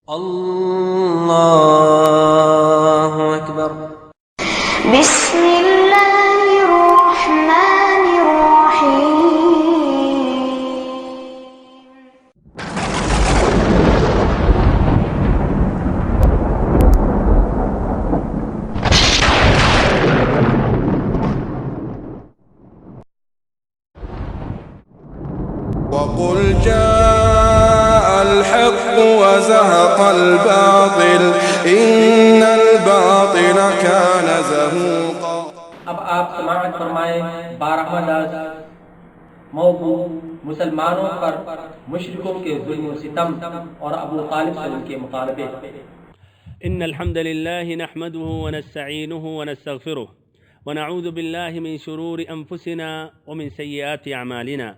الله أكبر. بسم الله الرحمن الرحيم. وقل جاء الحق وزهق الباطل إن الباطل كان زهوقا. اب آپ سماعت فرمائیں 12واں درس موضوع مسلمانوں پر مشرکوں کے ظلم و ستم اور ابو طالب سے ان کے مطالبے۔ إن الحمد لله نحمده ونستعينه ونستغفره ونعوذ بالله من شرور أنفسنا ومن سيئات أعمالنا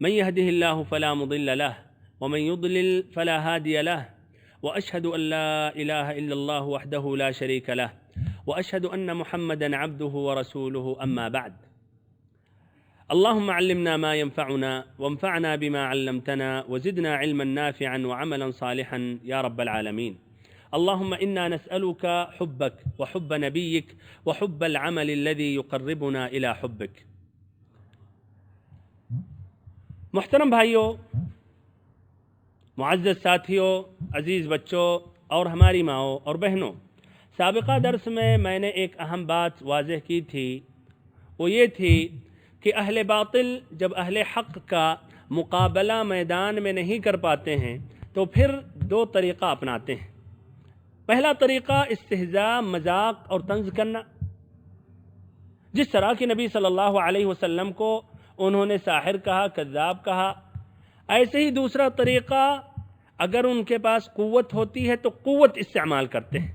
من يهده الله فلا مضل له ومن يضلل فلا هادي له وأشهد أن لا إله إلا الله وحده لا شريك له وأشهد أن محمدًا عبده ورسوله أما بعد. اللهم علمنا ما ينفعنا وانفعنا بما علمتنا وزدنا علما نافعا وعملا صالحا يا رب العالمين. اللهم إنا نسألك حبك وحب نبيك وحب العمل الذي يقربنا إلى حبك. محترم بھائیوں، معزز ساتھیوں، عزیز بچوں اور ہماری ماؤں اور بہنوں، سابقہ درس میں نے ایک اہم بات واضح کی تھی، وہ یہ تھی کہ اہل باطل جب اہل حق کا مقابلہ میدان میں نہیں کر پاتے ہیں تو پھر دو طریقہ اپناتے ہیں۔ پہلا طریقہ استہزاء، مذاق اور طنز کرنا، جس طرح کہ نبی صلی اللہ علیہ وسلم کو انہوں نے ساحر کہا، کذاب کہا۔ ایسے ہی دوسرا طریقہ، اگر ان کے پاس قوت ہوتی ہے تو قوت استعمال کرتے ہیں،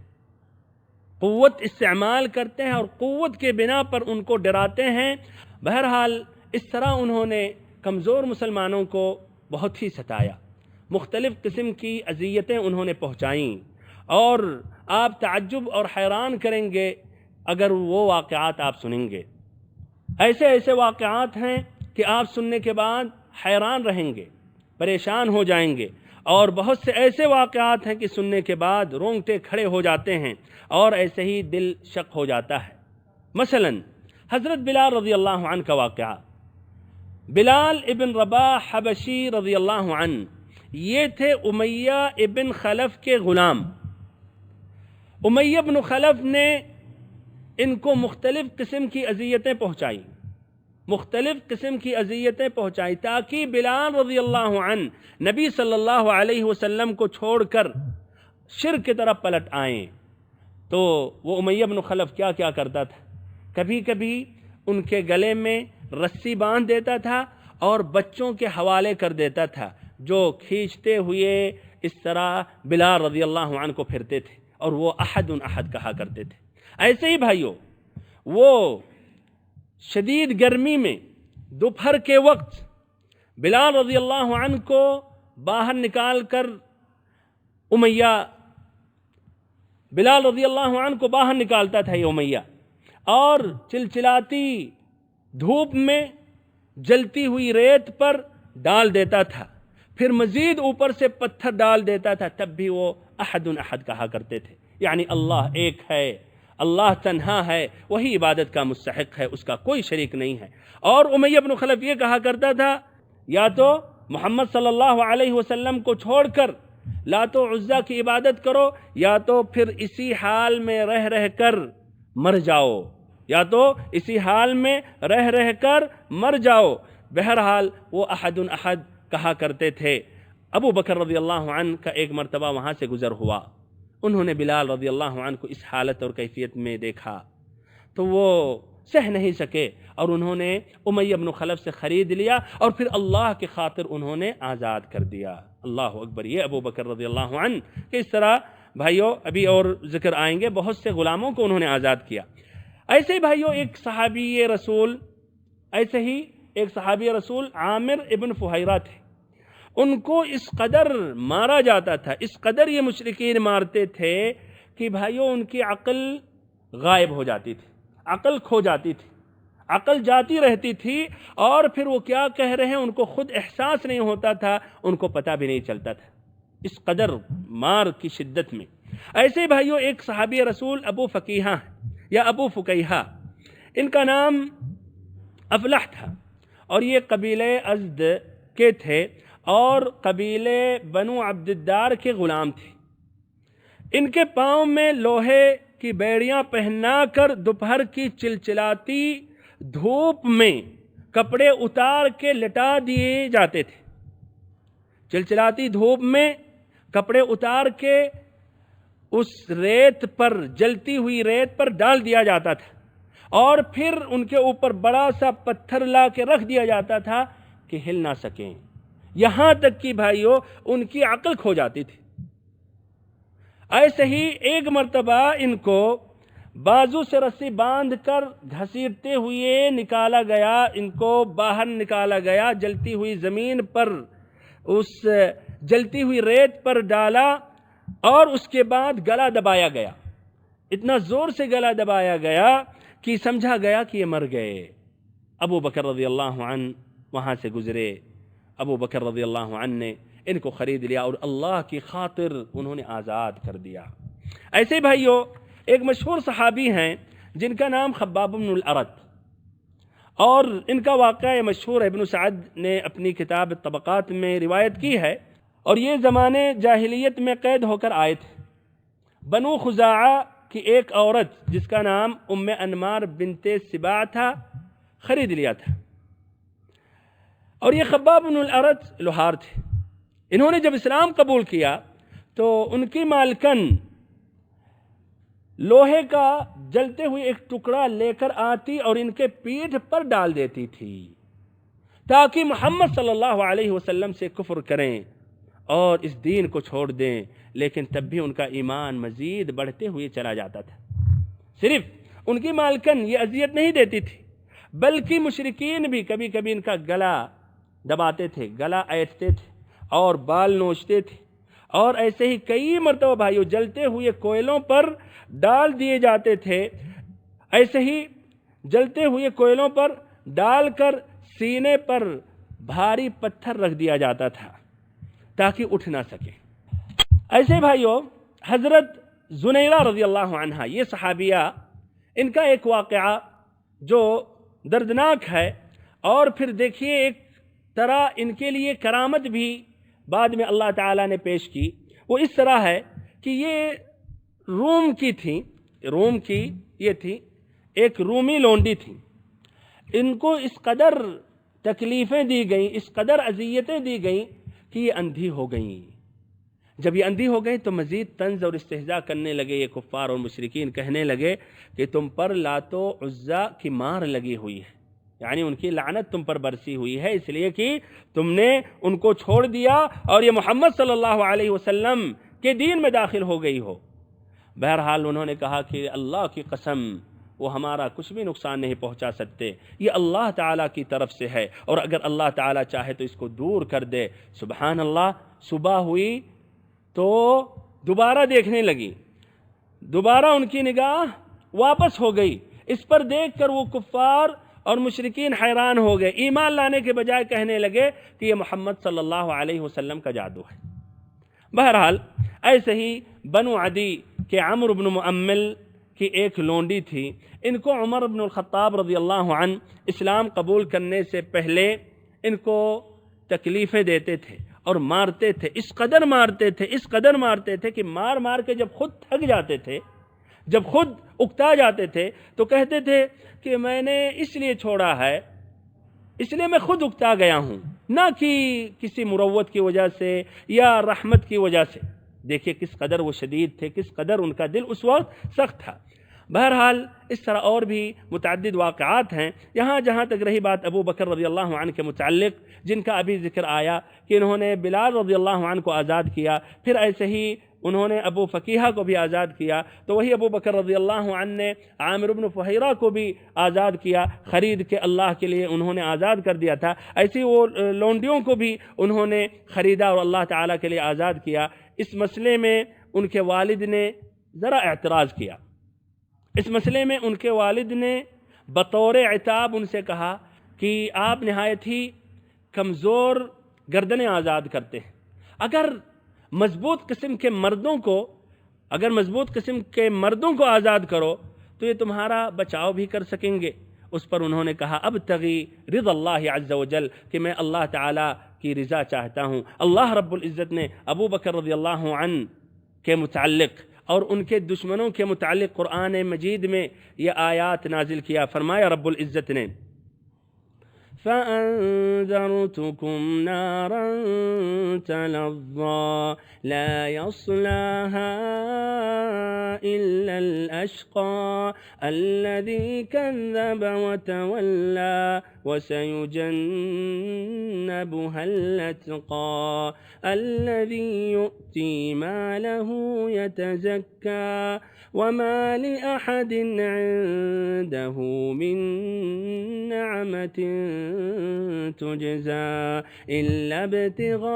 اور قوت کے بنا پر ان کو ڈراتے ہیں۔ بہرحال اس طرح انہوں نے کمزور مسلمانوں کو بہت ہی ستایا، مختلف قسم کی اذیتیں انہوں نے پہنچائیں، اور آپ تعجب اور حیران کریں گے اگر وہ واقعات آپ سنیں گے۔ ایسے واقعات ہیں کہ آپ سننے کے بعد حیران رہیں گے، پریشان ہو جائیں گے، اور بہت سے ایسے واقعات ہیں کہ سننے کے بعد رونگٹے کھڑے ہو جاتے ہیں اور ایسے ہی دل شق ہو جاتا ہے۔ مثلا حضرت بلال رضی اللہ عنہ کا واقعہ۔ بلال ابن رباح حبشی رضی اللہ عنہ یہ تھے امیہ ابن خلف کے غلام۔ امیہ ابن خلف نے ان کو مختلف قسم کی اذیتیں پہنچائیں تاکہ بلال رضی اللہ عنہ نبی صلی اللہ علیہ وسلم کو چھوڑ کر شرک کی طرف پلٹ آئیں۔ تو وہ امیہ بن خلف کیا کرتا تھا، کبھی کبھی ان کے گلے میں رسی باندھ دیتا تھا اور بچوں کے حوالے کر دیتا تھا، جو کھینچتے ہوئے اس طرح بلال رضی اللہ عنہ کو پھرتے تھے، اور وہ احد کہا کرتے تھے۔ ایسے ہی بھائیوں، وہ شدید گرمی میں دوپہر کے وقت بلال رضی اللہ عنہ کو باہر نکال کر بلال رضی اللہ عنہ کو باہر نکالتا تھا یہ امیہ، اور چلچلاتی دھوپ میں جلتی ہوئی ریت پر ڈال دیتا تھا، پھر مزید اوپر سے پتھر ڈال دیتا تھا، تب بھی وہ احد کہا کرتے تھے، یعنی اللہ ایک ہے، اللہ تنہا ہے، وہی عبادت کا مستحق ہے، اس کا کوئی شریک نہیں ہے۔ اور امیہ بن خلف یہ کہا کرتا تھا، یا تو محمد صلی اللہ علیہ وسلم کو چھوڑ کر لات و عزیٰ کی عبادت کرو، یا تو پھر اسی حال میں رہ کر مر جاؤ۔ بہرحال وہ احد کہا کرتے تھے۔ ابو بکر رضی اللہ عنہ کا ایک مرتبہ وہاں سے گزر ہوا، انہوں نے بلال رضی اللہ عنہ کو اس حالت اور کیفیت میں دیکھا تو وہ سہ نہیں سکے، اور انہوں نے امیہ بن خلف سے خرید لیا، اور پھر اللہ کی خاطر انہوں نے آزاد کر دیا۔ اللہ اکبر! یہ ابو بکر رضی اللہ عنہ کہ اس طرح بھائیوں ابھی اور ذکر آئیں گے، بہت سے غلاموں کو انہوں نے آزاد کیا۔ ایسے ہی بھائیوں ایک صحابی رسول عامر ابن فہیرہ تھے، ان کو اس قدر مارا جاتا تھا، اس قدر یہ مشرکین مارتے تھے کہ بھائیوں ان کی عقل غائب ہو جاتی تھی، عقل کھو جاتی تھی، عقل جاتی رہتی تھی، اور پھر وہ کیا کہہ رہے ہیں ان کو خود احساس نہیں ہوتا تھا، ان کو پتہ بھی نہیں چلتا تھا۔ اس قدر مار کی شدت میں۔ ایسے بھائیوں ایک صحابی رسول ابو فقیہہ یا ابو فقیہہ، ان کا نام افلح تھا اور یہ قبیلہ ازد کے تھے اور قبیلے بنو عبد الدار کے غلام تھے۔ ان کے پاؤں میں لوہے کی بیڑیاں پہنا کر دوپہر کی چلچلاتی دھوپ میں کپڑے اتار کے لٹا دیے جاتے تھے۔ چلچلاتی دھوپ میں کپڑے اتار کے اس ریت پر، جلتی ہوئی ریت پر ڈال دیا جاتا تھا اور پھر ان کے اوپر بڑا سا پتھر لا کے رکھ دیا جاتا تھا کہ ہل نہ سکیں، یہاں تک کہ بھائیوں ان کی عقل کھو جاتی تھی۔ ایسے ہی ایک مرتبہ ان کو بازو سے رسی باندھ کر گھسیٹتے ہوئے نکالا گیا، ان کو باہر نکالا گیا، جلتی ہوئی زمین پر، اس جلتی ہوئی ریت پر ڈالا اور اس کے بعد گلا دبایا گیا۔ اتنا زور سے گلا دبایا گیا کہ سمجھا گیا کہ یہ مر گئے۔ ابو بکر رضی اللہ عنہ وہاں سے گزرے۔ ابو بکر رضی اللہ عنہ نے ان کو خرید لیا اور اللہ کی خاطر انہوں نے آزاد کر دیا۔ ایسے بھائیوں ایک مشہور صحابی ہیں جن کا نام خباب بن الارت، اور ان کا واقعہ مشہور ابن سعد نے اپنی کتاب طبقات میں روایت کی ہے، اور یہ زمانے جاہلیت میں قید ہو کر آئے تھے۔ بنو خزاعہ کی ایک عورت جس کا نام ام انمار بنت سباع تھا خرید لیا تھا، اور یہ خباب بن الارت لوہار تھے۔ انہوں نے جب اسلام قبول کیا تو ان کی مالکن لوہے کا جلتے ہوئے ایک ٹکڑا لے کر آتی اور ان کے پیٹھ پر ڈال دیتی تھی تاکہ محمد صلی اللہ علیہ وسلم سے کفر کریں اور اس دین کو چھوڑ دیں، لیکن تب بھی ان کا ایمان مزید بڑھتے ہوئے چلا جاتا تھا۔ صرف ان کی مالکن یہ اذیت نہیں دیتی تھی بلکہ مشرکین بھی کبھی کبھی ان کا گلا دباتے تھے، گلا ایٹھتے تھے اور بال نوچتے تھے، اور ایسے ہی کئی مرتبہ بھائیوں جلتے ہوئے کوئلوں پر ڈال دیے جاتے تھے۔ ایسے ہی جلتے ہوئے کوئلوں پر ڈال کر سینے پر بھاری پتھر رکھ دیا جاتا تھا تاکہ اٹھ نہ سکے۔ ایسے بھائیوں حضرت زنیرہ رضی اللہ عنہا، یہ صحابیہ، ان کا ایک واقعہ جو دردناک ہے، اور پھر دیکھیے ایک طرح ان کے لیے کرامت بھی بعد میں اللہ تعالیٰ نے پیش کی۔ وہ اس طرح ہے کہ یہ روم کی تھیں، روم کی یہ تھی، ایک رومی لونڈی تھی۔ ان کو اس قدر تکلیفیں دی گئیں، اس قدر اذیتیں دی گئیں کہ یہ اندھی ہو گئیں۔ جب یہ اندھی ہو گئیں تو مزید طنز اور استہزاء کرنے لگے یہ کفار اور مشرکین، کہنے لگے کہ تم پر لات و عزیٰ کی مار لگی ہوئی ہے، یعنی ان کی لعنت تم پر برسی ہوئی ہے اس لیے کہ تم نے ان کو چھوڑ دیا اور یہ محمد صلی اللہ علیہ وسلم کے دین میں داخل ہو گئی ہو۔ بہرحال انہوں نے کہا کہ اللہ کی قسم وہ ہمارا کچھ بھی نقصان نہیں پہنچا سکتے، یہ اللہ تعالیٰ کی طرف سے ہے، اور اگر اللہ تعالیٰ چاہے تو اس کو دور کر دے۔ سبحان اللہ۔ صبح ہوئی تو دوبارہ دیکھنے لگی، دوبارہ ان کی نگاہ واپس ہو گئی۔ اس پر دیکھ کر وہ کفار اور مشرکین حیران ہو گئے، ایمان لانے کے بجائے کہنے لگے کہ یہ محمد صلی اللہ علیہ وسلم کا جادو ہے۔ بہرحال ایسے ہی بنو عدی کہ عمرو بن مؤمل کی ایک لونڈی تھی، ان کو عمر بن الخطاب رضی اللہ عنہ اسلام قبول کرنے سے پہلے ان کو تکلیفیں دیتے تھے اور مارتے تھے، اس قدر مارتے تھے، اس قدر مارتے تھے کہ مار مار کے جب خود تھک جاتے تھے، جب خود اکتا جاتے تھے تو کہتے تھے کہ میں نے اس لیے چھوڑا ہے، اس لیے میں خود اکتا گیا ہوں، نہ کہ کسی مروت کی وجہ سے یا رحمت کی وجہ سے۔ دیکھیے کس قدر وہ شدید تھے، کس قدر ان کا دل اس وقت سخت تھا۔ بہرحال اس طرح اور بھی متعدد واقعات ہیں۔ یہاں جہاں تک رہی بات ابو بکر رضی اللہ عنہ کے متعلق، جن کا ابھی ذکر آیا کہ انہوں نے بلال رضی اللہ عنہ کو آزاد کیا، پھر ایسے ہی انہوں نے ابو فقیہہ کو بھی آزاد کیا، تو وہی ابو بکر رضی اللہ عنہ نے عامر بن فہیرہ کو بھی آزاد کیا، خرید کے اللہ کے لیے انہوں نے آزاد کر دیا تھا۔ ایسی وہ لونڈیوں کو بھی انہوں نے خریدا اور اللہ تعالیٰ کے لیے آزاد کیا۔ اس مسئلے میں ان کے والد نے ذرا اعتراض کیا، اس مسئلے میں ان کے والد نے بطور عتاب ان سے کہا کہ آپ نہایت ہی کمزور گردنیں آزاد کرتے ہیں، اگر مضبوط قسم کے مردوں کو، اگر مضبوط قسم کے مردوں کو آزاد کرو تو یہ تمہارا بچاؤ بھی کر سکیں گے۔ اس پر انہوں نے کہا ابتغی رضا اللہ عز و جل، کہ میں اللہ تعالیٰ کی رضا چاہتا ہوں۔ اللہ رب العزت نے ابو بکر رضی اللہ عنہ کے متعلق اور ان کے دشمنوں کے متعلق قرآن مجید میں یہ آیات نازل کیا۔ فرمایا رب العزت نے فَأَنذَرْتُكُمْ نَارًا تَلَظَّىٰ لَا يَصْلَاهَا إِلَّا الْأَشْقَى الَّذِي كَذَّبَ وَتَوَلَّىٰ وَسَيُجَنَّبُهَا الْأَتْقَى الَّذِي يُؤْتِي مَالَهُ يَتَزَكَّىٰ وَمَا لِأَحَدٍ عِندَهُ مِن نِّعْمَةٍ تُجْزَىٰ إِلَّا ابْتِغَاءَ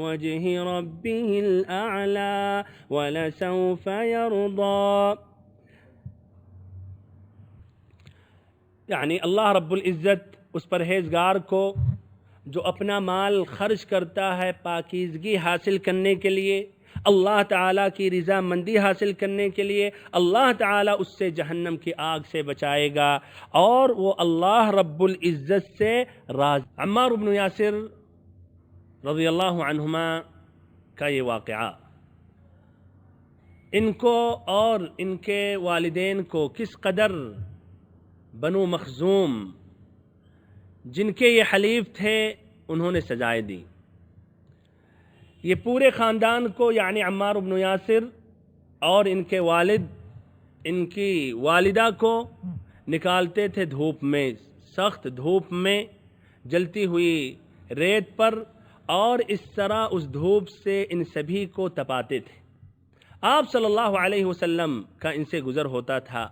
وَجْهِ رَبِّهِ الْأَعْلَىٰ وَلَسَوْفَ يَرْضَىٰ۔ یعنی اللہ رب العزت اس پرہیزگار کو جو اپنا مال خرچ کرتا ہے پاکیزگی حاصل کرنے کے لیے، اللہ تعالیٰ کی رضا مندی حاصل کرنے کے لیے، اللہ تعالیٰ اس سے جہنم کی آگ سے بچائے گا، اور وہ اللہ رب العزت سے راضی۔ عمار بن یاسر رضی اللہ عنہما کا یہ واقعہ ان کو اور ان کے والدین کو کس قدر بنو مخزوم جن کے یہ حلیف تھے انہوں نے سزائیں دی۔ یہ پورے خاندان کو، یعنی عمار بن یاسر اور ان کے والد، ان کی والدہ کو نکالتے تھے دھوپ میں، سخت دھوپ میں، جلتی ہوئی ریت پر، اور اس طرح اس دھوپ سے ان سبھی کو تپاتے تھے۔ آپ صلی اللہ علیہ وسلم کا ان سے گزر ہوتا تھا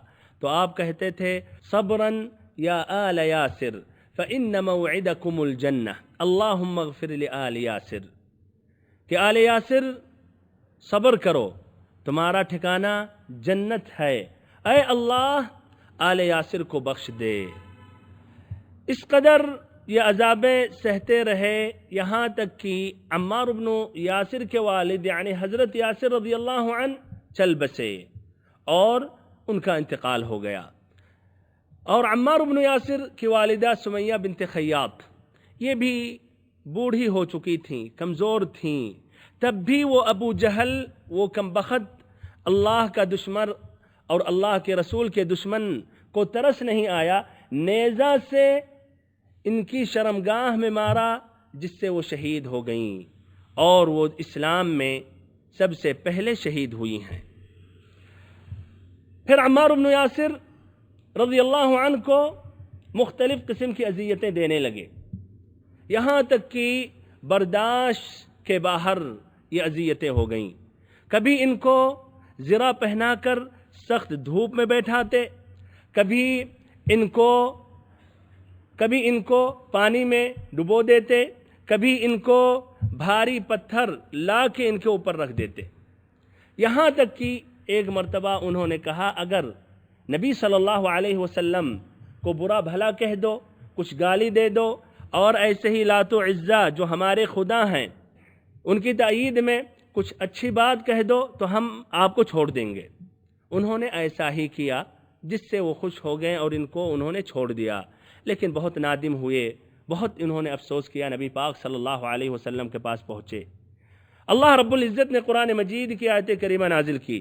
تو آپ کہتے تھے صبراً یا آل یاسر فإن موعدکم الجنہ اللہم اغفر لآل یاسر، کہ آل یاسر صبر کرو، تمہارا ٹھکانہ جنت ہے، اے اللہ آل یاسر کو بخش دے۔ اس قدر یہ عذابیں سہتے رہے یہاں تک کہ عمار بن یاسر کے والد یعنی حضرت یاسر رضی اللہ عنہ چل بسے اور ان کا انتقال ہو گیا۔ اور عمار بن یاسر کی والدہ سمیہ بنت خیاط یہ بھی بوڑھی ہو چکی تھیں، کمزور تھیں، تب بھی وہ ابو جہل، وہ کمبخت اللہ کا دشمن اور اللہ کے رسول کے دشمن کو ترس نہیں آیا، نیزہ سے ان کی شرمگاہ میں مارا، جس سے وہ شہید ہو گئیں، اور وہ اسلام میں سب سے پہلے شہید ہوئی ہیں۔ پھر عمار بن یاسر رضی اللہ عنہ کو مختلف قسم کی اذیتیں دینے لگے، یہاں تک کہ برداشت کے باہر یہ اذیتیں ہو گئیں۔ کبھی ان کو زرہ پہنا کر سخت دھوپ میں بیٹھاتے، کبھی ان کو پانی میں ڈبو دیتے، کبھی ان کو بھاری پتھر لا کے ان کے اوپر رکھ دیتے، یہاں تک کہ ایک مرتبہ انہوں نے کہا اگر نبی صلی اللہ علیہ وسلم کو برا بھلا کہہ دو، کچھ گالی دے دو، اور ایسے ہی لات و عزا جو ہمارے خدا ہیں ان کی تائید میں کچھ اچھی بات کہہ دو تو ہم آپ کو چھوڑ دیں گے۔ انہوں نے ایسا ہی کیا، جس سے وہ خوش ہو گئے اور ان کو انہوں نے چھوڑ دیا، لیکن بہت نادم ہوئے، بہت انہوں نے افسوس کیا، نبی پاک صلی اللہ علیہ وسلم کے پاس پہنچے۔ اللہ رب العزت نے قرآن مجید کی آیت کریمہ نازل کی،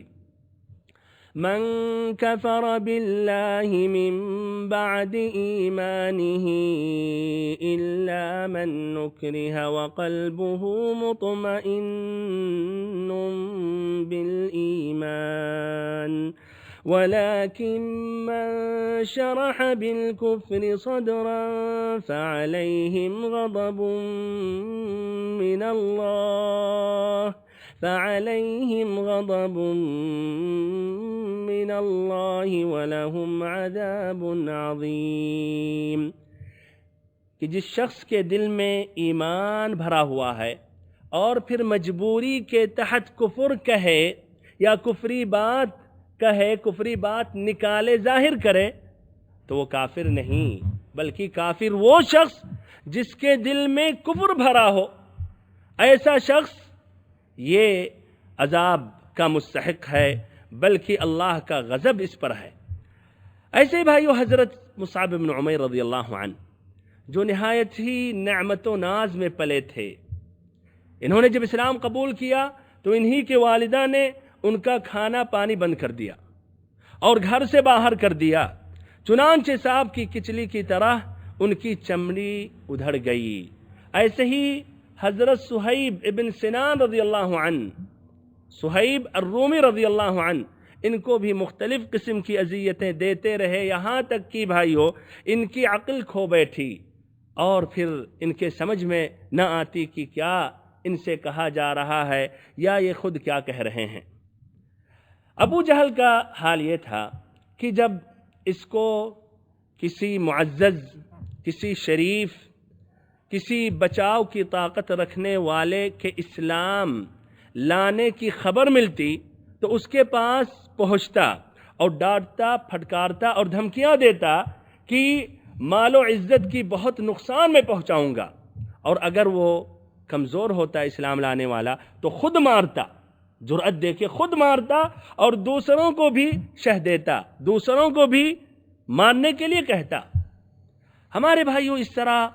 من كفر بالله من بعد إيمانه إلا من نكره وقلبه مطمئن بالإيمان ولكن من شرح بالكفر صدرا فعليهم غضب من الله ولهم عذاب عظیم، کہ جس شخص کے دل میں ایمان بھرا ہوا ہے اور پھر مجبوری کے تحت کفر کہے یا کفری بات نکالے ظاہر کرے تو وہ کافر نہیں، بلکہ کافر وہ شخص جس کے دل میں کفر بھرا ہو ایسا شخص یہ عذاب کا مستحق ہے، بلکہ اللہ کا غضب اس پر ہے۔ ایسے بھائیو حضرت مصعب بن عمیر رضی اللہ عنہ جو نہایت ہی نعمت و ناز میں پلے تھے، انہوں نے جب اسلام قبول کیا تو انہی کے والدہ نے ان کا کھانا پانی بند کر دیا اور گھر سے باہر کر دیا، چنانچہ سانپ کی کچلی کی طرح ان کی چمڑی ادھڑ گئی۔ ایسے ہی حضرت صہیب ابن سنان رضی اللہ عنہ، صہیب الرومی رضی اللہ عنہ، ان کو بھی مختلف قسم کی اذیتیں دیتے رہے، یہاں تک کہ بھائیو ان کی عقل کھو بیٹھی اور پھر ان کے سمجھ میں نہ آتی کہ کیا ان سے کہا جا رہا ہے یا یہ خود کیا کہہ رہے ہیں۔ ابو جہل کا حال یہ تھا کہ جب اس کو کسی معزز، کسی شریف، کسی بچاؤ کی طاقت رکھنے والے کے اسلام لانے کی خبر ملتی تو اس کے پاس پہنچتا اور ڈانٹتا، پھٹکارتا اور دھمکیاں دیتا کہ مال و عزت کی بہت نقصان میں پہنچاؤں گا، اور اگر وہ کمزور ہوتا اسلام لانے والا تو خود مارتا، جرأت دے کے خود مارتا اور دوسروں کو بھی شہ دیتا، دوسروں کو بھی مارنے کے لیے کہتا۔ ہمارے بھائیوں اس طرح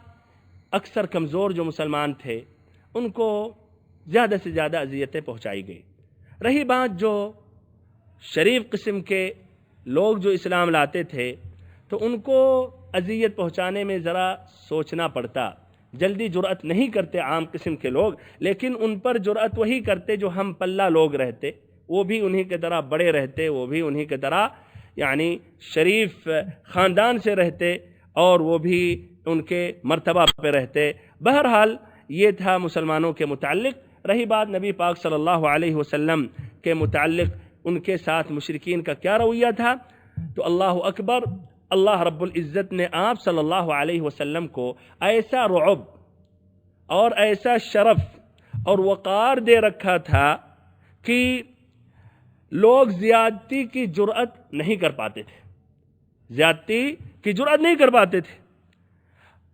اکثر کمزور جو مسلمان تھے ان کو زیادہ سے زیادہ اذیتیں پہنچائی گئی۔ رہی بات جو شریف قسم کے لوگ جو اسلام لاتے تھے تو ان کو اذیت پہنچانے میں ذرا سوچنا پڑتا، جلدی جرأت نہیں کرتے عام قسم کے لوگ، لیکن ان پر جرأت وہی کرتے جو ہم پلہ لوگ رہتے، وہ بھی انہی کے طرح بڑے رہتے، وہ بھی انہی کے طرح یعنی شریف خاندان سے رہتے اور وہ بھی ان کے مرتبہ پہ رہتے۔ بہرحال یہ تھا مسلمانوں کے متعلق۔ رہی بات نبی پاک صلی اللہ علیہ وسلم کے متعلق ان کے ساتھ مشرکین کا کیا رویہ تھا، تو اللہ اکبر، اللہ رب العزت نے آپ صلی اللہ علیہ وسلم کو ایسا رعب اور ایسا شرف اور وقار دے رکھا تھا کہ لوگ زیادتی کی جرأت نہیں کر پاتے تھے، زیادتی کی جرأت نہیں کر پاتے تھے۔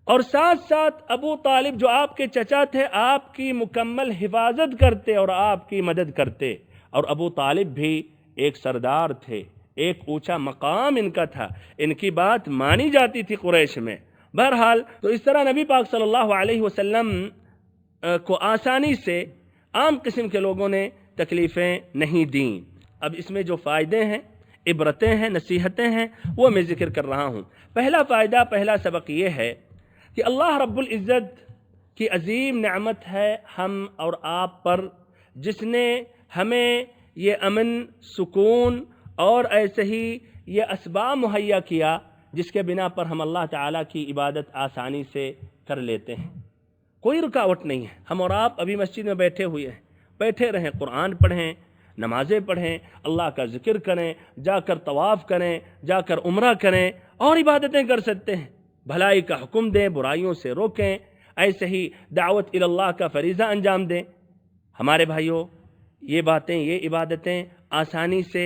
اور ساتھ ساتھ ابو طالب جو آپ کے چچا تھے آپ کی مکمل حفاظت کرتے اور آپ کی مدد کرتے، اور ابو طالب بھی ایک سردار تھے، ایک اونچا مقام ان کا تھا، ان کی بات مانی جاتی تھی قریش میں۔ بہرحال تو اس طرح نبی پاک صلی اللہ علیہ وسلم کو آسانی سے عام قسم کے لوگوں نے تکلیفیں نہیں دیں۔ اب اس میں جو فائدے ہیں، عبرتیں ہیں، نصیحتیں ہیں، وہ میں ذکر کر رہا ہوں۔ پہلا فائدہ، پہلا سبق یہ ہے کہ اللہ رب العزت کی عظیم نعمت ہے ہم اور آپ پر، جس نے ہمیں یہ امن، سکون اور ایسے ہی یہ اسباب مہیا کیا جس کے بنا پر ہم اللہ تعالیٰ کی عبادت آسانی سے کر لیتے ہیں۔ کوئی رکاوٹ نہیں ہے۔ ہم اور آپ ابھی مسجد میں بیٹھے ہوئے ہیں، بیٹھے رہیں، قرآن پڑھیں، نمازیں پڑھیں، اللہ کا ذکر کریں، جا کر طواف کریں، جا کر عمرہ کریں اور عبادتیں کر سکتے ہیں، بھلائی کا حکم دیں، برائیوں سے روکیں، ایسے ہی دعوت الی اللہ کا فریضہ انجام دیں۔ ہمارے بھائیوں یہ باتیں، یہ عبادتیں آسانی سے،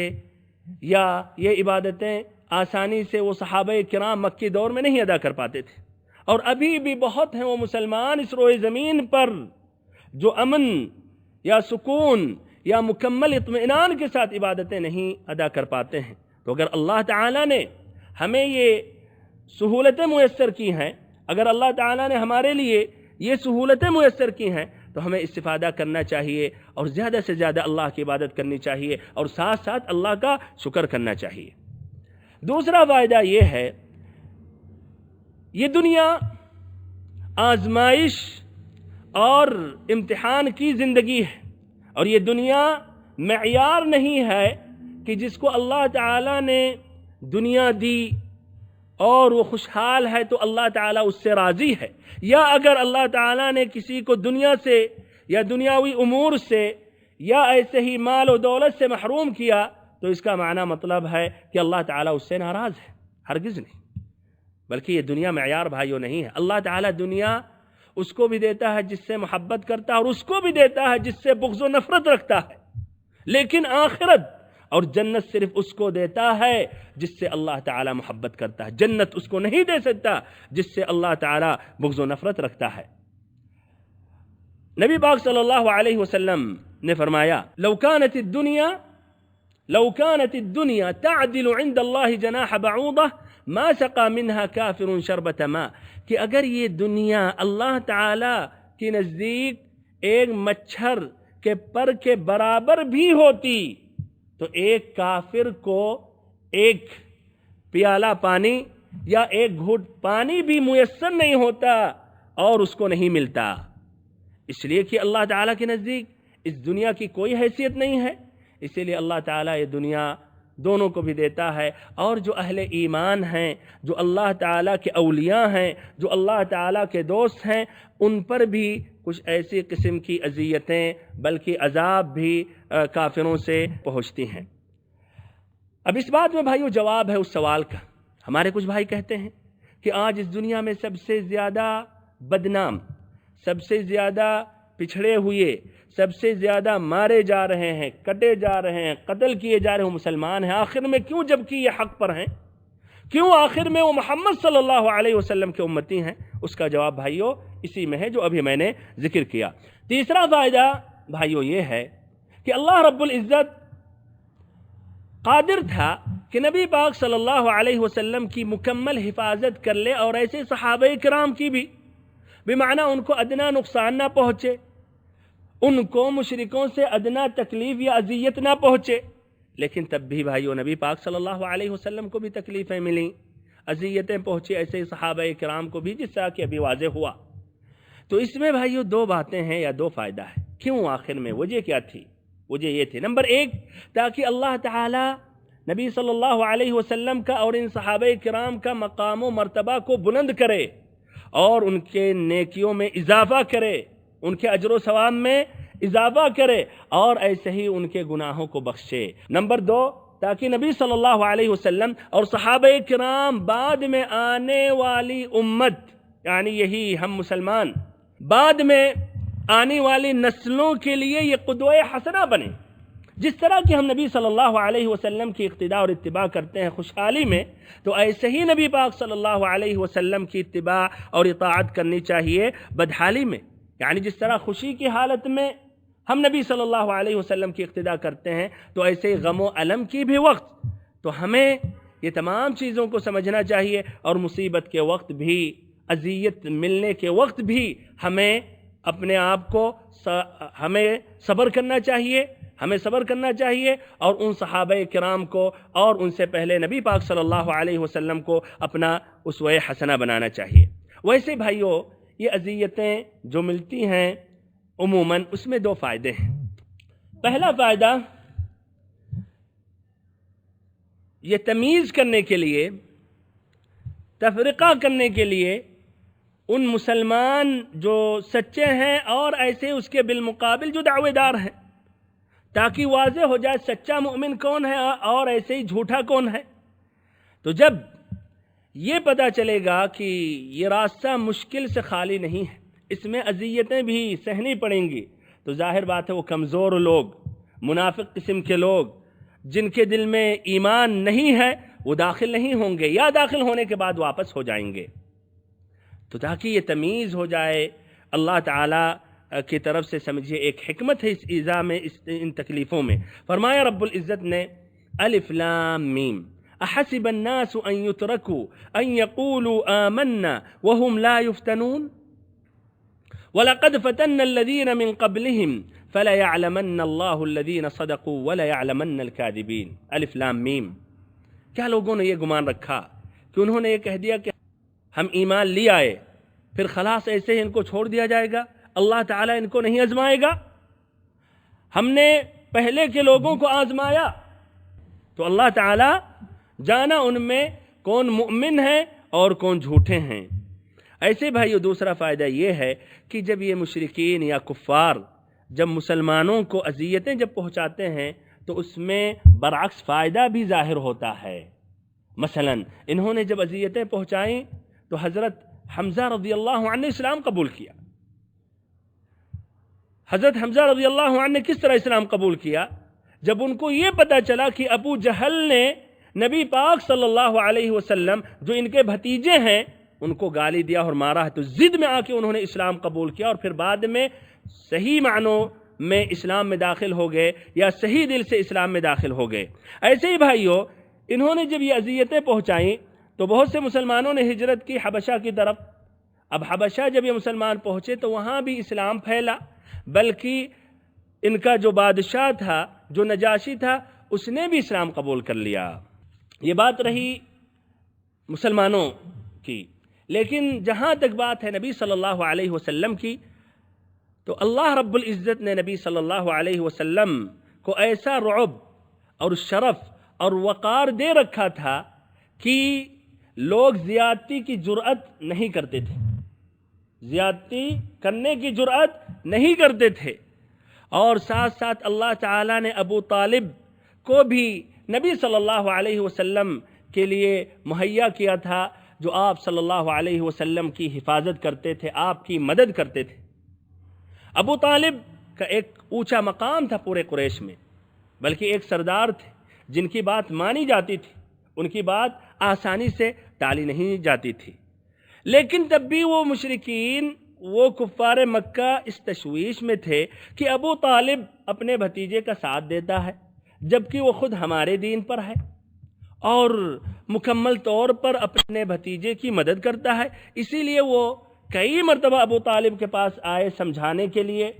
یا یہ عبادتیں آسانی سے وہ صحابہ کرام مکی دور میں نہیں ادا کر پاتے تھے، اور ابھی بھی بہت ہیں وہ مسلمان اس روئے زمین پر جو امن یا سکون یا مکمل اطمینان کے ساتھ عبادتیں نہیں ادا کر پاتے ہیں۔ تو اگر اللہ تعالیٰ نے ہمیں یہ سہولتیں میسر کی ہیں، اگر اللہ تعالیٰ نے ہمارے لیے یہ سہولتیں میسر کی ہیں تو ہمیں استفادہ کرنا چاہیے اور زیادہ سے زیادہ اللہ کی عبادت کرنی چاہیے اور ساتھ ساتھ اللہ کا شکر کرنا چاہیے۔ دوسرا فائدہ یہ ہے، یہ دنیا آزمائش اور امتحان کی زندگی ہے، اور یہ دنیا معیار نہیں ہے کہ جس کو اللہ تعالیٰ نے دنیا دی اور وہ خوشحال ہے تو اللہ تعالیٰ اس سے راضی ہے، یا اگر اللہ تعالیٰ نے کسی کو دنیا سے یا دنیاوی امور سے یا ایسے ہی مال و دولت سے محروم کیا تو اس کا معنی مطلب ہے کہ اللہ تعالیٰ اس سے ناراض ہے۔ ہرگز نہیں، بلکہ یہ دنیا معیار بھائیوں نہیں ہے۔ اللہ تعالیٰ دنیا اس کو بھی دیتا ہے جس سے محبت کرتا ہے، اور اس کو بھی دیتا ہے جس سے بغض و نفرت رکھتا ہے، لیکن آخرت اور جنت صرف اس کو دیتا ہے جس سے اللہ تعالیٰ محبت کرتا ہے۔ جنت اس کو نہیں دے سکتا جس سے اللہ تعالیٰ بغض و نفرت رکھتا ہے۔ نبی پاک صلی اللہ علیہ وسلم نے فرمایا لو كانت الدنيا تعدل عند الله جناح بعوضة ما سقى منها كافر شربة ماء، کہ اگر یہ دنیا اللہ تعالی کے نزدیک ایک مچھر کے پر کے برابر بھی ہوتی تو ایک کافر کو ایک پیالہ پانی یا ایک گھٹ پانی بھی میسر نہیں ہوتا اور اس کو نہیں ملتا، اس لیے کہ اللہ تعالیٰ کے نزدیک اس دنیا کی کوئی حیثیت نہیں ہے، اسی لیے اللہ تعالیٰ یہ دنیا دونوں کو بھی دیتا ہے، اور جو اہل ایمان ہیں، جو اللہ تعالیٰ کے اولیاء ہیں، جو اللہ تعالیٰ کے دوست ہیں، ان پر بھی کچھ ایسی قسم کی اذیتیں بلکہ عذاب بھی کافروں سے پہنچتی ہیں۔ اب اس بات میں بھائیو جواب ہے اس سوال کا۔ ہمارے کچھ بھائی کہتے ہیں کہ آج اس دنیا میں سب سے زیادہ بدنام، سب سے زیادہ پچھڑے ہوئے، سب سے زیادہ مارے جا رہے ہیں، کٹے جا رہے ہیں، قتل کیے جا رہے ہیں مسلمان ہیں، آخر میں کیوں جبکہ یہ حق پر ہیں؟ کیوں آخر میں وہ محمد صلی اللہ علیہ وسلم کے امتی ہیں؟ اس کا جواب بھائیو اسی میں ہے جو ابھی میں نے ذکر کیا۔ تیسرا فائدہ بھائیو یہ ہے کہ اللہ رب العزت قادر تھا کہ نبی پاک صلی اللہ علیہ وسلم کی مکمل حفاظت کر لے، اور ایسے صحابہ کرام کی بھی، بمعنی ان کو ادنا نقصان نہ پہنچے، ان کو مشرکوں سے ادنا تکلیف یا اذیت نہ پہنچے، لیکن تب بھی بھائیو نبی پاک صلی اللہ علیہ وسلم کو بھی تکلیفیں ملیں، اذیتیں پہنچی ایسے صحابہ کرام کو بھی، جس طرح کہ ابھی واضح ہوا۔ تو اس میں بھائیو دو باتیں ہیں یا دو فائدہ ہے۔ کیوں آخر میں وجہ کیا تھی؟ وجہ یہ تھی، نمبر ایک، تاکہ اللہ تعالی نبی صلی اللہ علیہ وسلم کا اور ان صحابہ کرام کا مقام و مرتبہ کو بلند کرے اور ان کے نیکیوں میں اضافہ کرے، ان کے اجر و ثواب میں اضافہ کرے، اور ایسے ہی ان کے گناہوں کو بخشے۔ نمبر دو، تاکہ نبی صلی اللہ علیہ وسلم اور صحابہ کرام بعد میں آنے والی امت، یعنی یہی ہم مسلمان، بعد میں آنے والی نسلوں کے لیے یہ قدوہ حسنہ بنے۔ جس طرح کہ ہم نبی صلی اللہ علیہ وسلم کی اقتداء اور اتباع کرتے ہیں خوشحالی میں، تو ایسے ہی نبی پاک صلی اللہ علیہ وسلم کی اتباع اور اطاعت کرنی چاہیے بدحالی میں۔ یعنی جس طرح خوشی کی حالت میں ہم نبی صلی اللہ علیہ وسلم کی اقتداء کرتے ہیں، تو ایسے ہی غم و الم کی بھی وقت تو ہمیں یہ تمام چیزوں کو سمجھنا چاہیے، اور مصیبت کے وقت بھی، اذیت ملنے کے وقت بھی ہمیں اپنے آپ کو ہمیں صبر کرنا چاہیے، اور ان صحابہ کرام کو اور ان سے پہلے نبی پاک صلی اللہ علیہ وسلم کو اپنا اسوہ حسنہ بنانا چاہیے۔ ویسے بھائیو یہ اذیتیں جو ملتی ہیں عموماً اس میں دو فائدے ہیں۔ پہلا فائدہ یہ تمیز کرنے کے لیے، تفرقہ کرنے کے لیے ان مسلمان جو سچے ہیں اور ایسے اس کے بالمقابل جو دعوے دار ہیں، تاکہ واضح ہو جائے سچا مومن کون ہے اور ایسے ہی جھوٹا کون ہے۔ تو جب یہ پتہ چلے گا کہ یہ راستہ مشکل سے خالی نہیں ہے، اس میں اذیتیں بھی سہنی پڑیں گی، تو ظاہر بات ہے وہ کمزور لوگ، منافق قسم کے لوگ جن کے دل میں ایمان نہیں ہے، وہ داخل نہیں ہوں گے، یا داخل ہونے کے بعد واپس ہو جائیں گے۔ تو تاکہ یہ تمیز ہو جائے، اللہ تعالیٰ کی طرف سے سمجھیے ایک حکمت ہے اس ایذا میں، ان تکلیفوں میں۔ فرمایا رب العزت نے الف لام میم احسب الناس ان يتركوا ان يقولوا آمنا وهم لا يفتنون وَلَقَدْ فَتَنَّ الَّذِينَ مِن قَبْلِهِمْ فَلَيَعْلَمَنَّ اللَّهُ الَّذِينَ صَدَقُوا وَلَيَعْلَمَنَّ الْكَاذِبِينَ۔ الف لام میم۔ کیا لوگوں نے یہ گمان رکھا کہ انہوں نے یہ کہہ دیا کہ ہم ایمان لے آئے، پھر خلاص ایسے ہی ان کو چھوڑ دیا جائے گا، اللہ تعالیٰ ان کو نہیں آزمائے گا؟ ہم نے پہلے کے لوگوں کو آزمایا تو اللہ تعالیٰ جانا ان میں کون مؤمن ہیں اور کون جھوٹے ہیں۔ ایسے بھائیو دوسرا فائدہ یہ ہے کہ جب یہ مشرکین یا کفار جب مسلمانوں کو اذیتیں جب پہنچاتے ہیں تو اس میں برعکس فائدہ بھی ظاہر ہوتا ہے۔ مثلا انہوں نے جب اذیتیں پہنچائیں تو حضرت حمزہ رضی اللہ عنہ نے اسلام قبول کیا۔ حضرت حمزہ رضی اللہ عنہ نے کس طرح اسلام قبول کیا؟ جب ان کو یہ پتہ چلا کہ ابو جہل نے نبی پاک صلی اللہ علیہ وسلم جو ان کے بھتیجے ہیں ان کو گالی دیا اور مارا ہے، تو ضد میں آ کے انہوں نے اسلام قبول کیا، اور پھر بعد میں صحیح معنوں میں اسلام میں داخل ہو گئے یا صحیح دل سے اسلام میں داخل ہو گئے۔ ایسے ہی بھائیوں، انہوں نے جب یہ اذیتیں پہنچائیں تو بہت سے مسلمانوں نے ہجرت کی حبشہ کی طرف۔ اب حبشہ جب یہ مسلمان پہنچے تو وہاں بھی اسلام پھیلا، بلکہ ان کا جو بادشاہ تھا، جو نجاشی تھا، اس نے بھی اسلام قبول کر لیا۔ یہ بات رہی مسلمانوں کی۔ لیکن جہاں تک بات ہے نبی صلی اللہ علیہ وسلم کی، تو اللہ رب العزت نے نبی صلی اللہ علیہ وسلم کو ایسا رعب اور شرف اور وقار دے رکھا تھا کہ لوگ زیادتی کی جرأت نہیں کرتے تھے، زیادتی کرنے کی جرأت نہیں کرتے تھے۔ اور ساتھ ساتھ اللہ تعالیٰ نے ابو طالب کو بھی نبی صلی اللہ علیہ وسلم کے لیے مہیا کیا تھا، جو آپ صلی اللہ علیہ وسلم کی حفاظت کرتے تھے، آپ کی مدد کرتے تھے۔ ابو طالب کا ایک اونچا مقام تھا پورے قریش میں، بلکہ ایک سردار تھے جن کی بات مانی جاتی تھی، ان کی بات آسانی سے ٹالی نہیں جاتی تھی۔ لیکن تب بھی وہ مشرکین، وہ کفار مکہ اس تشویش میں تھے کہ ابو طالب اپنے بھتیجے کا ساتھ دیتا ہے جبکہ وہ خود ہمارے دین پر ہے، اور مکمل طور پر اپنے بھتیجے کی مدد کرتا ہے۔ اسی لیے وہ کئی مرتبہ ابو طالب کے پاس آئے سمجھانے کے لیے،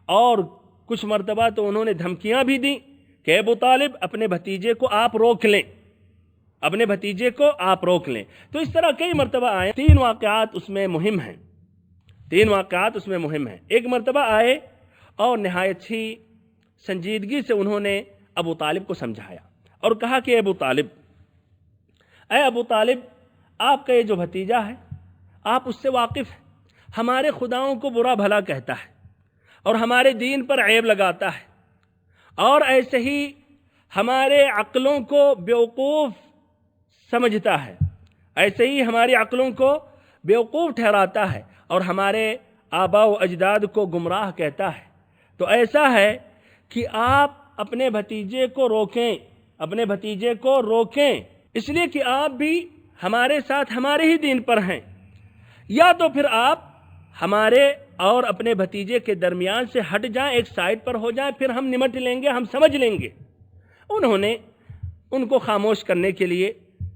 اور کچھ مرتبہ تو انہوں نے دھمکیاں بھی دیں کہ ابو طالب اپنے بھتیجے کو آپ روک لیں، اپنے بھتیجے کو آپ روک لیں۔ تو اس طرح کئی مرتبہ آئے۔ تین واقعات اس میں مہم ہیں، ایک مرتبہ آئے اور نہایت ہی سنجیدگی سے انہوں نے ابو طالب کو سمجھایا اور کہا کہ اے ابو طالب، آپ کا یہ جو بھتیجا ہے، آپ اس سے واقف ہیں، ہمارے خداؤں کو برا بھلا کہتا ہے اور ہمارے دین پر عیب لگاتا ہے، اور ایسے ہی ہمارے عقلوں کو بیوقوف سمجھتا ہے، ایسے ہی ہماری عقلوں کو بیوقوف ٹھہراتا ہے اور ہمارے آباء و اجداد کو گمراہ کہتا ہے۔ تو ایسا ہے کہ آپ اپنے بھتیجے کو روکیں، اس لیے کہ آپ بھی ہمارے ساتھ ہمارے ہی دین پر ہیں، یا تو پھر آپ ہمارے اور اپنے بھتیجے کے درمیان سے ہٹ جائیں، ایک سائڈ پر ہو جائیں، پھر ہم نمٹ لیں گے، ہم سمجھ لیں گے۔ انہوں نے ان کو خاموش کرنے کے لیے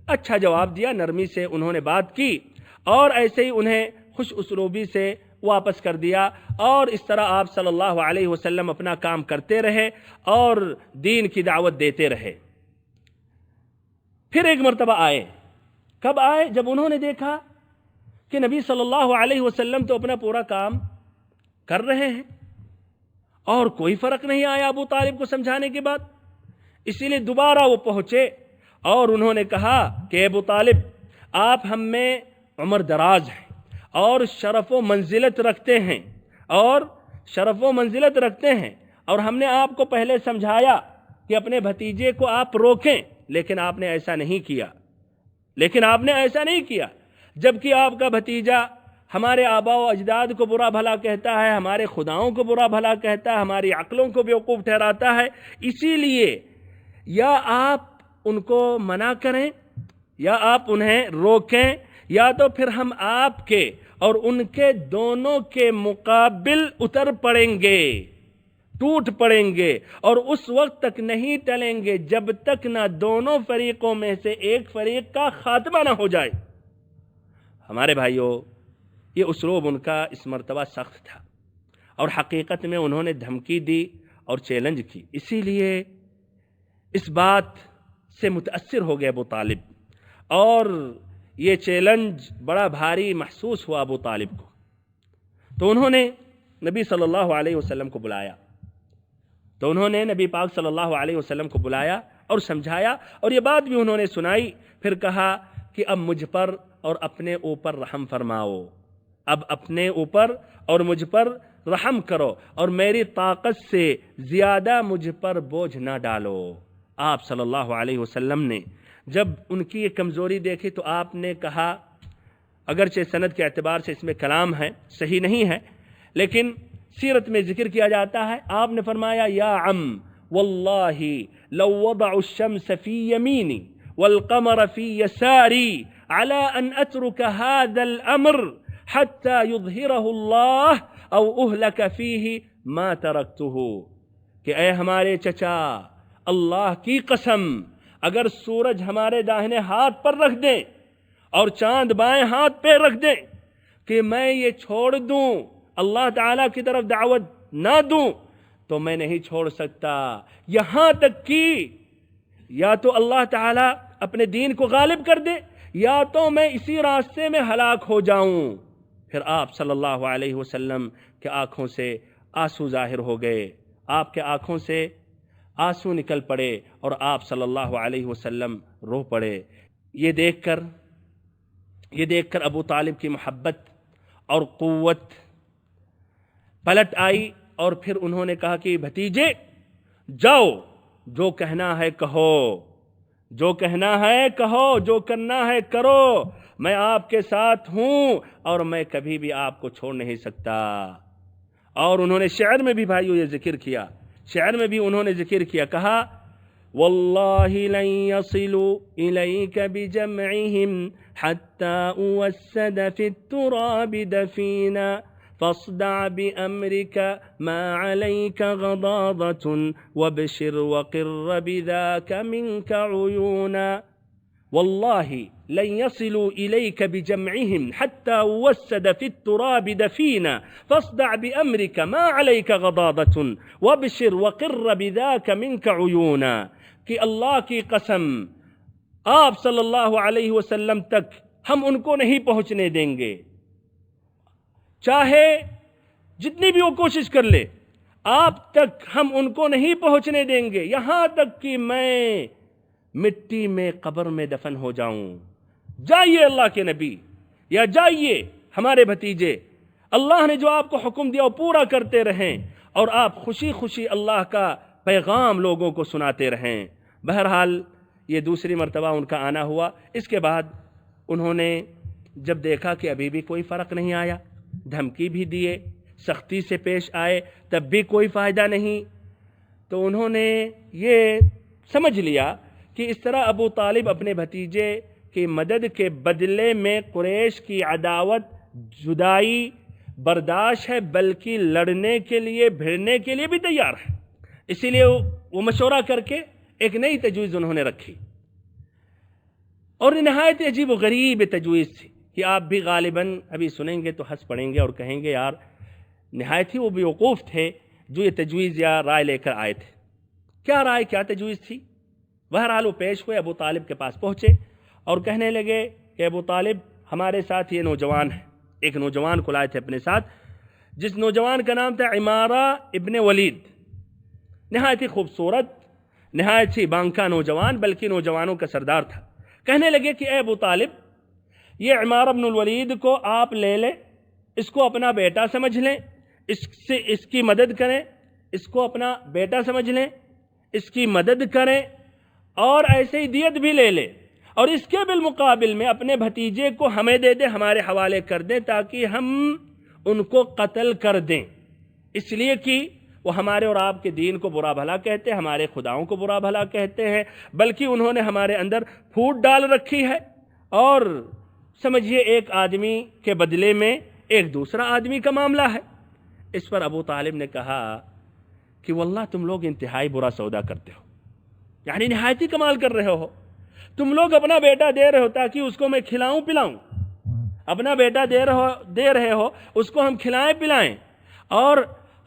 اچھا جواب دیا، نرمی سے انہوں نے بات کی اور ایسے ہی انہیں خوش اسلوبی سے واپس کر دیا، اور اس طرح آپ صلی اللہ علیہ وسلم اپنا کام کرتے رہے اور دین کی دعوت دیتے رہے۔ پھر ایک مرتبہ آئے۔ کب آئے؟ جب انہوں نے دیکھا کہ نبی صلی اللہ علیہ وسلم تو اپنا پورا کام کر رہے ہیں اور کوئی فرق نہیں آیا ابو طالب کو سمجھانے کے بعد، اسی لیے دوبارہ وہ پہنچے اور انہوں نے کہا کہ ابو طالب، آپ ہم میں عمر دراز ہیں اور شرف و منزلت رکھتے ہیں، اور ہم نے آپ کو پہلے سمجھایا کہ اپنے بھتیجے کو آپ روکیں، لیکن آپ نے ایسا نہیں کیا، جبکہ آپ کا بھتیجا ہمارے آباء و اجداد کو برا بھلا کہتا ہے، ہمارے خداؤں کو برا بھلا کہتا ہے، ہماری عقلوں کو بیوقوف ٹھہراتا ہے۔ اسی لیے یا آپ ان کو منع کریں یا آپ انہیں روکیں، یا تو پھر ہم آپ کے اور ان کے دونوں کے مقابل اتر پڑیں گے، ٹوٹ پڑیں گے، اور اس وقت تک نہیں ٹلیں گے جب تک نہ دونوں فریقوں میں سے ایک فریق کا خاتمہ نہ ہو جائے۔ ہمارے بھائیوں، یہ اسلوب ان کا اس مرتبہ سخت تھا، اور حقیقت میں انہوں نے دھمکی دی اور چیلنج کی۔ اسی لیے اس بات سے متاثر ہو گئے ابو طالب، اور یہ چیلنج بڑا بھاری محسوس ہوا ابو طالب کو۔ تو انہوں نے نبی صلی اللہ علیہ وسلم کو بلایا، نبی پاک صلی اللہ علیہ وسلم کو بلایا اور سمجھایا، اور یہ بات بھی انہوں نے سنائی۔ پھر کہا کہ اب مجھ پر اور اپنے اوپر رحم فرماؤ، اب اپنے اوپر اور مجھ پر رحم کرو، اور میری طاقت سے زیادہ مجھ پر بوجھ نہ ڈالو۔ آپ صلی اللہ علیہ وسلم نے جب ان کی یہ کمزوری دیکھی تو آپ نے کہا، اگرچہ سند کے اعتبار سے اس میں کلام ہے، صحیح نہیں ہے، لیکن سیرت میں ذکر کیا جاتا ہے، آپ نے فرمایا، یا عم واللہ لو وضع الشمس فی یمینی والقمر فی یساری علی ان اترک هذا الامر حتى يظهره الله او اہلک فیہ ما ترکتہ، کہ اے ہمارے چچا، اللہ کی قسم اگر سورج ہمارے داہنے ہاتھ پر رکھ دیں اور چاند بائیں ہاتھ پہ رکھ دیں کہ میں یہ چھوڑ دوں، اللہ تعالیٰ کی طرف دعوت نہ دوں، تو میں نہیں چھوڑ سکتا، یہاں تک کہ یا تو اللہ تعالیٰ اپنے دین کو غالب کر دے یا تو میں اسی راستے میں ہلاک ہو جاؤں۔ پھر آپ صلی اللہ علیہ وسلم کے آنکھوں سے آنسو ظاہر ہو گئے، آپ کے آنکھوں سے آنسو نکل پڑے اور آپ صلی اللہ علیہ وسلم رو پڑے۔ یہ دیکھ کر ابو طالب کی محبت اور قوت پلٹ آئی، اور پھر انہوں نے کہا کہ بھتیجے جاؤ، جو کہنا ہے کہو، جو کہنا ہے کہو، جو کرنا ہے کرو، میں آپ کے ساتھ ہوں اور میں کبھی بھی آپ کو چھوڑ نہیں سکتا۔ اور انہوں نے شعر میں بھی بھائیو یہ ذکر کیا، شعر میں بھی انہوں نے ذکر کیا، کہا واللہ لن يصلوا إليك بجمعهم حتى أوسد في التراب دفينا فاصدع بأمرك ما عليك غضاضة وابشر وقر بذاك منك عيونا والله لن يصلوا إليك بجمعهم حتى وسد في التراب دفينا فاصدع بأمرك ما عليك غضاضة وابشر وقر بذاك منك عيونا، کہ اللہ کی قسم آپ صلی اللہ علیہ وسلم تک ہم ان کو نہیں پہنچنے دیں گے، چاہے جتنی بھی وہ کوشش کر لے، آپ تک ہم ان کو نہیں پہنچنے دیں گے، یہاں تک کہ میں مٹی میں قبر میں دفن ہو جاؤں۔ جائیے اللہ کے نبی، یا جائیے ہمارے بھتیجے، اللہ نے جو آپ کو حکم دیا وہ پورا کرتے رہیں اور آپ خوشی خوشی اللہ کا پیغام لوگوں کو سناتے رہیں۔ بہرحال یہ دوسری مرتبہ ان کا آنا ہوا۔ اس کے بعد انہوں نے جب دیکھا کہ ابھی بھی کوئی فرق نہیں آیا، دھمکی بھی دیے، سختی سے پیش آئے، تب بھی کوئی فائدہ نہیں، تو انہوں نے یہ سمجھ لیا کہ اس طرح ابو طالب اپنے بھتیجے کی مدد کے بدلے میں قریش کی عداوت، جدائی برداشت ہے، بلکہ لڑنے کے لیے، بھیڑنے کے لیے بھی تیار ہے۔ اسی لیے وہ مشورہ کر کے ایک نئی تجویز انہوں نے رکھی، اور نہایت عجیب و غریب تجویز تھی کہ آپ بھی غالباً ابھی سنیں گے تو ہنس پڑیں گے اور کہیں گے یار نہایت ہی وہ بیوقوف تھے جو یہ تجویز یا رائے لے کر آئے تھے۔ کیا رائے، کیا تجویز تھی؟ بہرحال وہ پیش ہوئے، ابو طالب کے پاس پہنچے اور کہنے لگے کہ ابو طالب ہمارے ساتھ یہ نوجوان ہے۔ ایک نوجوان کو لائے تھے اپنے ساتھ، جس نوجوان کا نام تھا عمارہ ابن ولید، نہایت ہی خوبصورت، نہایت ہی بانکا نوجوان، بلکہ نوجوانوں کا سردار تھا۔ کہنے لگے کہ اے ابو طالب، یہ عمارہ ابن الولید کو آپ لے لیں، اس کو اپنا بیٹا سمجھ لیں، اس کی مدد کریں، اس کو اپنا بیٹا سمجھ لیں، اس کی مدد کریں اور ایسے ہی دیت بھی لے لیں، اور اس کے بالمقابل میں اپنے بھتیجے کو ہمیں دے دیں، ہمارے حوالے کر دیں تاکہ ہم ان کو قتل کر دیں، اس لیے کہ وہ ہمارے اور آپ کے دین کو برا بھلا کہتے ہیں، ہمارے خداؤں کو برا بھلا کہتے ہیں، بلکہ انہوں نے ہمارے اندر پھوٹ ڈال رکھی ہے، اور سمجھیے ایک آدمی کے بدلے میں ایک دوسرا آدمی کا معاملہ ہے۔ اس پر ابو طالب نے کہا کہ واللہ تم لوگ انتہائی برا سودا کرتے ہو، یعنی نہایت ہی کمال کر رہے ہو، تم لوگ اپنا بیٹا دے رہے ہو تاکہ اس کو میں کھلاؤں پلاؤں، اپنا بیٹا دے رہے ہو اس کو ہم کھلائیں پلائیں، اور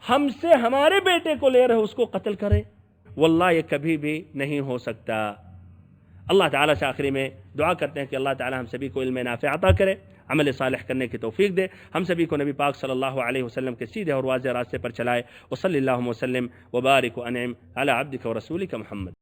ہم سے ہمارے بیٹے کو لے رہے ہو اس کو قتل کریں، واللہ یہ کبھی بھی نہیں ہو سکتا۔ اللہ تعالیٰ سے آخری میں دعا کرتے ہیں کہ اللہ تعالیٰ ہم سبھی کو علم نافع عطا کرے، عمل صالح کرنے کی توفیق دے، ہم سبھی کو نبی پاک صلی اللہ علیہ وسلم کے سیدھے اور واضح راستے پر چلائے، وصلی اللہ وسلم وبارک وانعم علی عبدک ورسولک محمد۔